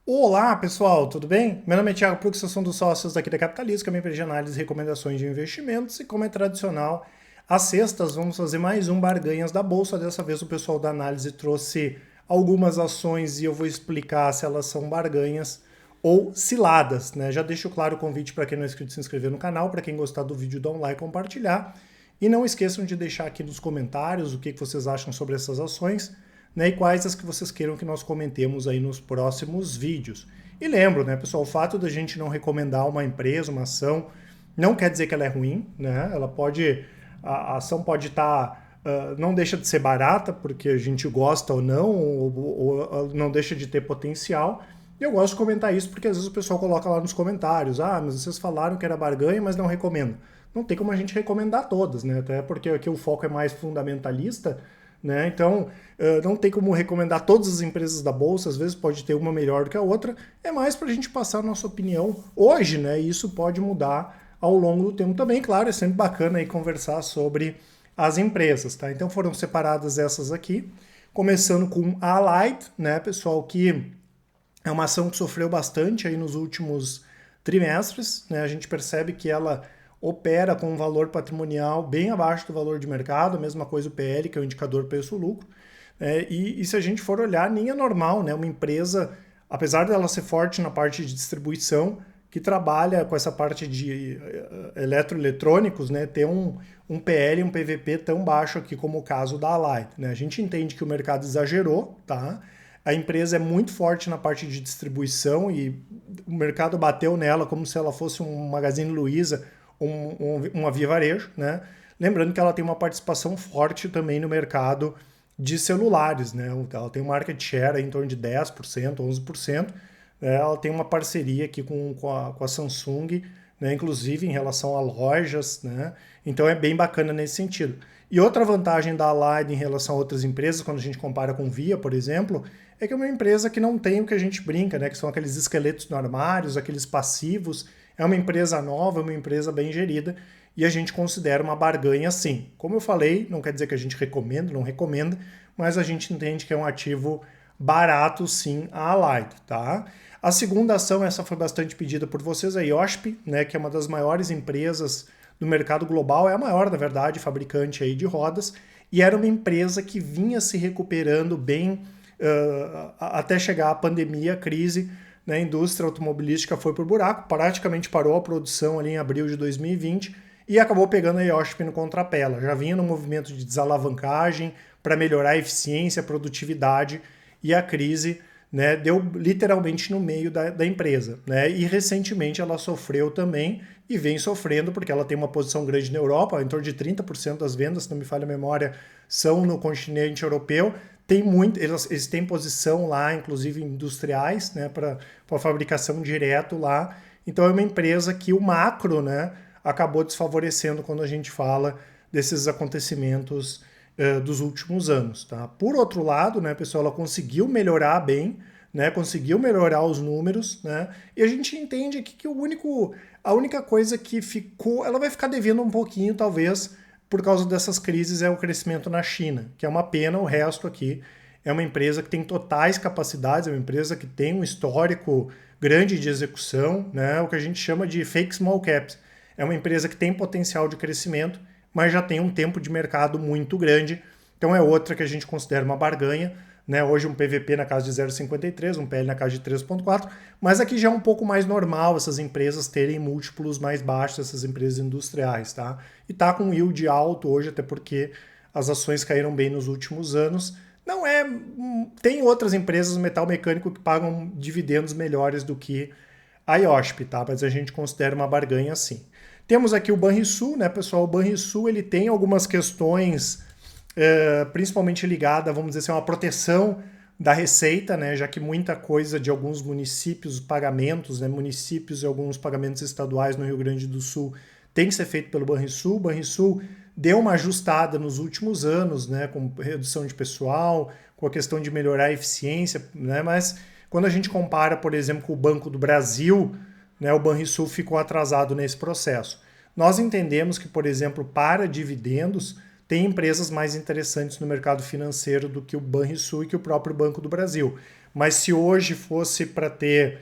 Olá, pessoal, tudo bem? Meu nome é Thiago Prux, eu sou um dos sócios daqui da Capitalista, que é uma empresa de análise e recomendações de investimentos. E como é tradicional, às sextas vamos fazer mais um Barganhas da Bolsa. Dessa vez o pessoal da análise trouxe algumas ações e eu vou explicar se elas são barganhas ou ciladas, né? Já deixo claro o convite para quem não é inscrito se inscrever no canal, para quem gostar do vídeo, dá um like e compartilhar. E não esqueçam de deixar aqui nos comentários o que vocês acham sobre essas ações, né, e quais as que vocês queiram que nós comentemos aí nos próximos vídeos. E lembro, né, pessoal, o fato da gente não recomendar uma empresa, uma ação, não quer dizer que ela é ruim, né? Ela pode, a ação pode estar, não deixa de ser barata porque a gente gosta ou não, ou não deixa de ter potencial. E eu gosto de comentar isso porque às vezes o pessoal coloca lá nos comentários, mas vocês falaram que era barganha, mas não recomendo. Não tem como a gente recomendar todas, né? Até porque aqui o foco é mais fundamentalista, né? Então, não tem como recomendar todas as empresas da Bolsa, às vezes pode ter uma melhor do que a outra, é mais para a gente passar a nossa opinião hoje, né? E isso pode mudar ao longo do tempo também, claro, é sempre bacana aí conversar sobre as empresas, tá? Então foram separadas essas aqui, começando com a Allied, né, pessoal, que é uma ação que sofreu bastante aí nos últimos trimestres, né? A gente percebe que ela opera com um valor patrimonial bem abaixo do valor de mercado, a mesma coisa o PL, que é o indicador preço-lucro. E se a gente for olhar, nem é normal, né? Uma empresa, apesar dela ser forte na parte de distribuição, que trabalha com essa parte de eletroeletrônicos, né, ter um PL, um PVP tão baixo aqui como o caso da Allied, né? A gente entende que o mercado exagerou, tá? A empresa é muito forte na parte de distribuição e o mercado bateu nela como se ela fosse um Magazine Luiza, uma Via Varejo, né? Lembrando que ela tem uma participação forte também no mercado de celulares, né? Ela tem um market share em torno de 10%, 11%. Né? Ela tem uma parceria aqui com a Samsung, né? Inclusive em relação a lojas, né? Então é bem bacana nesse sentido. E outra vantagem da Allied em relação a outras empresas, quando a gente compara com Via, por exemplo, é que é uma empresa que não tem o que a gente brinca, né? Que são aqueles esqueletos no armário, aqueles passivos. É uma empresa nova, uma empresa bem gerida e a gente considera uma barganha sim. Como eu falei, não quer dizer que a gente recomenda, não recomenda, mas a gente entende que é um ativo barato sim a Allied, tá? A segunda ação, essa foi bastante pedida por vocês, a IOSP, né, que é uma das maiores empresas do mercado global, é a maior, na verdade, fabricante aí de rodas, e era uma empresa que vinha se recuperando bem até chegar a pandemia, a crise, né, a indústria automobilística foi por buraco, praticamente parou a produção ali em abril de 2020 e acabou pegando a IOSP no contrapé. Ela já vinha no movimento de desalavancagem para melhorar a eficiência, a produtividade e a crise, né, deu literalmente no meio da empresa. Né, e recentemente ela sofreu também e vem sofrendo porque ela tem uma posição grande na Europa, em torno de 30% das vendas, se não me falha a memória, são no continente europeu. Tem muito, eles têm posição lá, inclusive industriais, né, para fabricação direto lá. Então é uma empresa que o macro, né, acabou desfavorecendo quando a gente fala desses acontecimentos dos últimos anos. Tá? Por outro lado, né, pessoal, ela conseguiu melhorar bem, né, conseguiu melhorar os números, né, e a gente entende aqui que a única coisa que ficou, ela vai ficar devendo um pouquinho, talvez, por causa dessas crises, é o crescimento na China, que é uma pena. O resto aqui é uma empresa que tem totais capacidades, é uma empresa que tem um histórico grande de execução, né, o que a gente chama de fake small caps. É uma empresa que tem potencial de crescimento, mas já tem um tempo de mercado muito grande, então é outra que a gente considera uma barganha. Né? Hoje um PVP na casa de 0,53, um PL na casa de 3,4, mas aqui já é um pouco mais normal essas empresas terem múltiplos mais baixos, essas empresas industriais, tá? E tá com yield alto hoje, até porque as ações caíram bem nos últimos anos. Não é. Tem outras empresas metal mecânico que pagam dividendos melhores do que a IOSP, tá? Mas a gente considera uma barganha assim. Temos aqui o Banrisul, né, pessoal? O Banrisul ele tem algumas questões principalmente ligada, vamos dizer assim, a uma proteção da receita, né, já que muita coisa de alguns municípios, pagamentos, né, municípios e alguns pagamentos estaduais no Rio Grande do Sul tem que ser feito pelo Banrisul. O Banrisul deu uma ajustada nos últimos anos, né, com redução de pessoal, com a questão de melhorar a eficiência, né, mas quando a gente compara, por exemplo, com o Banco do Brasil, né, o Banrisul ficou atrasado nesse processo. Nós entendemos que, por exemplo, para dividendos, tem empresas mais interessantes no mercado financeiro do que o Banrisul e que o próprio Banco do Brasil. Mas se hoje fosse para ter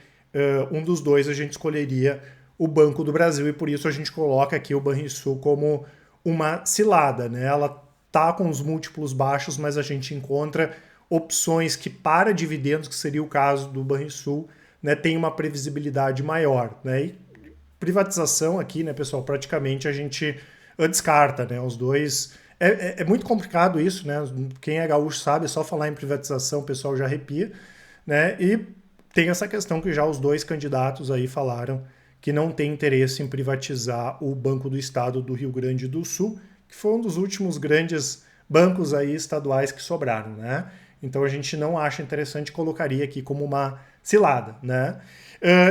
um dos dois, a gente escolheria o Banco do Brasil e por isso a gente coloca aqui o Banrisul como uma cilada, né? Ela tá com os múltiplos baixos, mas a gente encontra opções que para dividendos, que seria o caso do Banrisul, né, tem uma previsibilidade maior, né? E privatização aqui, né, pessoal, praticamente a gente descarta, né? Os dois é muito complicado isso, né? Quem é gaúcho sabe, é só falar em privatização, o pessoal já arrepia, né? E tem essa questão que já os dois candidatos aí falaram que não tem interesse em privatizar o Banco do Estado do Rio Grande do Sul, que foi um dos últimos grandes bancos aí estaduais que sobraram, né? Então a gente não acha interessante, colocaria aqui como uma cilada, né?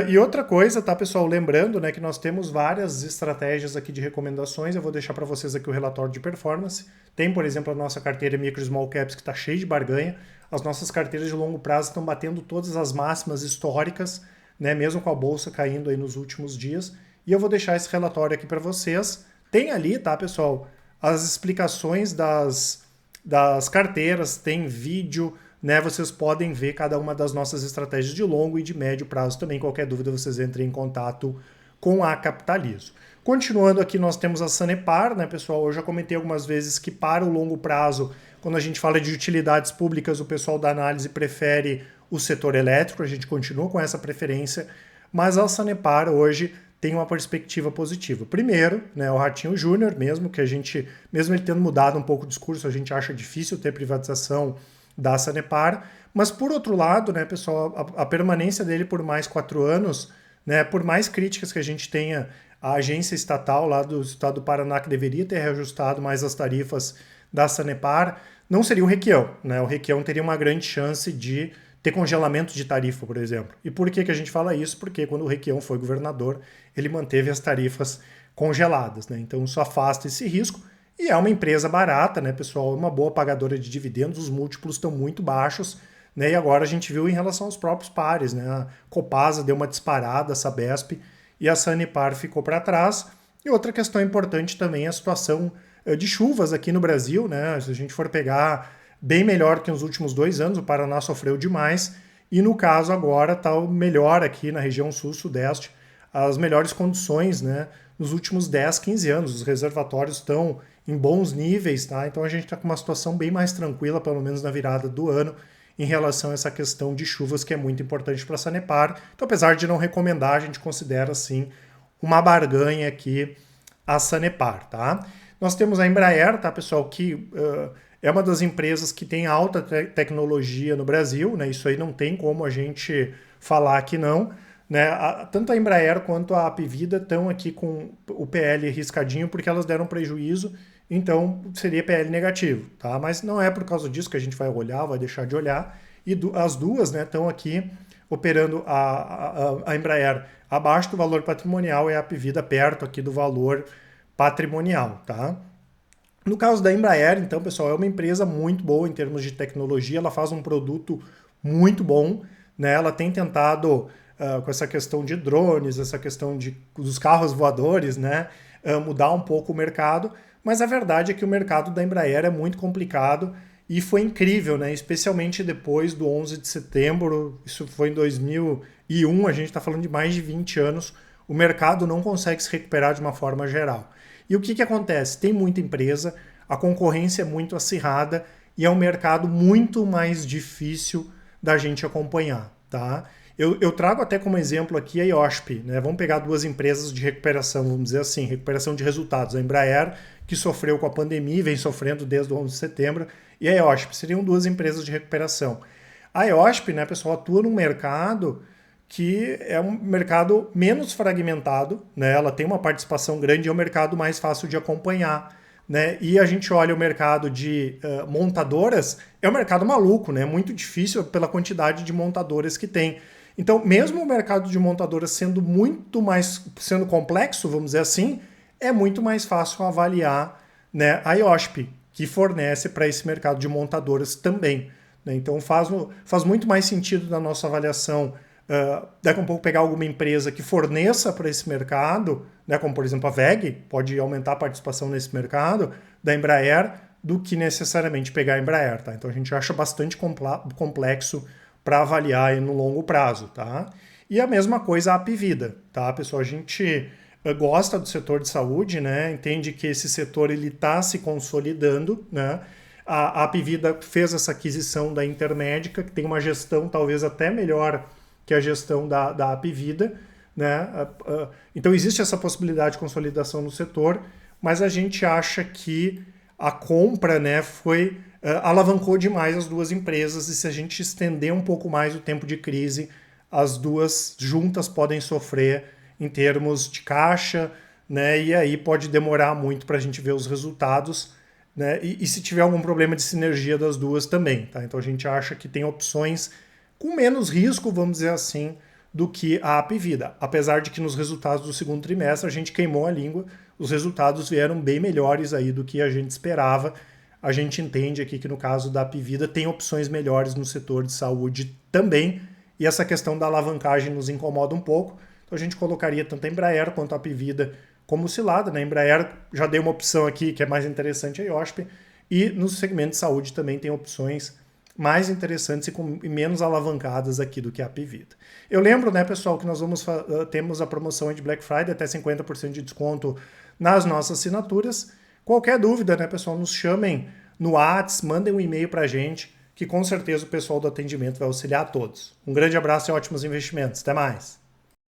E outra coisa, tá, pessoal? Lembrando, né, que nós temos várias estratégias aqui de recomendações. Eu vou deixar para vocês aqui o relatório de performance. Tem, por exemplo, a nossa carteira Micro Small Caps que está cheia de barganha. As nossas carteiras de longo prazo estão batendo todas as máximas históricas, né, mesmo com a bolsa caindo aí nos últimos dias. E eu vou deixar esse relatório aqui para vocês. Tem ali, tá, pessoal, as explicações das carteiras, tem vídeo, né? Vocês podem ver cada uma das nossas estratégias de longo e de médio prazo também. Qualquer dúvida, vocês entrem em contato com a Capitalizo. Continuando aqui, nós temos a Sanepar, né, pessoal? Eu já comentei algumas vezes que para o longo prazo, quando a gente fala de utilidades públicas, o pessoal da análise prefere o setor elétrico, a gente continua com essa preferência, mas a Sanepar hoje tem uma perspectiva positiva. Primeiro, né, o Ratinho Júnior mesmo, que a gente, mesmo ele tendo mudado um pouco o discurso, a gente acha difícil ter privatização da Sanepar, mas por outro lado, né, pessoal, a permanência dele por mais 4 anos, né, por mais críticas que a gente tenha à agência estatal lá do estado do Paraná, que deveria ter reajustado mais as tarifas da Sanepar, não seria o Requião, né? O Requião teria uma grande chance de ter congelamento de tarifa, por exemplo. E por que a gente fala isso? Porque quando o Requião foi governador, ele manteve as tarifas congeladas, né? Então isso afasta esse risco. E é uma empresa barata, né, pessoal? Uma boa pagadora de dividendos, os múltiplos estão muito baixos, né? E agora a gente viu em relação aos próprios pares, né? A Copasa deu uma disparada, a Sabesp, e a Sanepar ficou para trás. E outra questão importante também é a situação de chuvas aqui no Brasil, né? Se a gente for pegar bem melhor que nos últimos 2 anos, o Paraná sofreu demais, e no caso agora está melhor aqui na região sul-sudeste, as melhores condições, né? Nos últimos 10, 15 anos, os reservatórios estão em bons níveis, tá? Então a gente está com uma situação bem mais tranquila, pelo menos na virada do ano, em relação a essa questão de chuvas, que é muito importante para a Sanepar. Então, apesar de não recomendar, a gente considera, sim, uma barganha aqui a Sanepar, tá? Nós temos a Embraer, tá, pessoal, que é uma das empresas que tem alta tecnologia no Brasil, né? Isso aí não tem como a gente falar que não, né? Tanto a Embraer quanto a Apvida estão aqui com o PL riscadinho porque elas deram prejuízo, então seria PL negativo, tá? Mas não é por causa disso que a gente vai olhar, vai deixar de olhar. E as duas, né, estão aqui operando a Embraer abaixo do valor patrimonial e a Apvida perto aqui do valor patrimonial, tá? No caso da Embraer, então, pessoal, é uma empresa muito boa em termos de tecnologia, ela faz um produto muito bom, né? Ela tem tentado, com essa questão de drones, essa questão dos carros voadores, né? Mudar um pouco o mercado, mas a verdade é que o mercado da Embraer é muito complicado e foi incrível, né? Especialmente depois do 11 de setembro, isso foi em 2001, a gente está falando de mais de 20 anos, o mercado não consegue se recuperar de uma forma geral. E o que acontece? Tem muita empresa, a concorrência é muito acirrada e é um mercado muito mais difícil da gente acompanhar, tá? Eu trago até como exemplo aqui a IOSP, né? Vamos pegar 2 empresas de recuperação, vamos dizer assim, recuperação de resultados. A Embraer, que sofreu com a pandemia e vem sofrendo desde o 11 de setembro, e a IOSP, seriam 2 empresas de recuperação. A IOSP, né, pessoal, atua num mercado que é um mercado menos fragmentado, né? Ela tem uma participação grande e é um mercado mais fácil de acompanhar, né? E a gente olha o mercado de montadoras, é um mercado maluco, né? Muito difícil pela quantidade de montadoras que tem. Então, mesmo o mercado de montadoras sendo complexo, vamos dizer assim, é muito mais fácil avaliar, né, a IOSP, que fornece para esse mercado de montadoras também, né? Então faz muito mais sentido na nossa avaliação daqui a um pouco pegar alguma empresa que forneça para esse mercado, né, como por exemplo a WEG, pode aumentar a participação nesse mercado, da Embraer do que necessariamente pegar a Embraer, tá? Então a gente acha bastante complexo para avaliar aí no longo prazo, tá? E a mesma coisa a Apvida, tá, pessoal? A gente gosta do setor de saúde, né? Entende que esse setor ele está se consolidando, né? A Apvida fez essa aquisição da Intermédica, que tem uma gestão talvez até melhor que a gestão da Apvida, né? Então existe essa possibilidade de consolidação no setor, mas a gente acha que a compra, né, alavancou demais as duas empresas, e se a gente estender um pouco mais o tempo de crise, as duas juntas podem sofrer em termos de caixa, né, e aí pode demorar muito para a gente ver os resultados, né, e se tiver algum problema de sinergia das duas também, tá? Então a gente acha que tem opções com menos risco, vamos dizer assim, do que a Apvida. Apesar de que nos resultados do segundo trimestre a gente queimou a língua, os resultados vieram bem melhores aí do que a gente esperava. A gente entende aqui que no caso da Apvida tem opções melhores no setor de saúde também, e essa questão da alavancagem nos incomoda um pouco. Então a gente colocaria tanto a Embraer quanto a Apvida como cilada, né? A Embraer já dei uma opção aqui que é mais interessante, a IOSP, e no segmento de saúde também tem opções mais interessantes e menos alavancadas aqui do que a Apvida. Eu lembro, né, pessoal, que nós temos a promoção de Black Friday, até 50% de desconto nas nossas assinaturas. Qualquer dúvida, né, pessoal, nos chamem no WhatsApp, mandem um e-mail para a gente, que com certeza o pessoal do atendimento vai auxiliar a todos. Um grande abraço e ótimos investimentos. Até mais!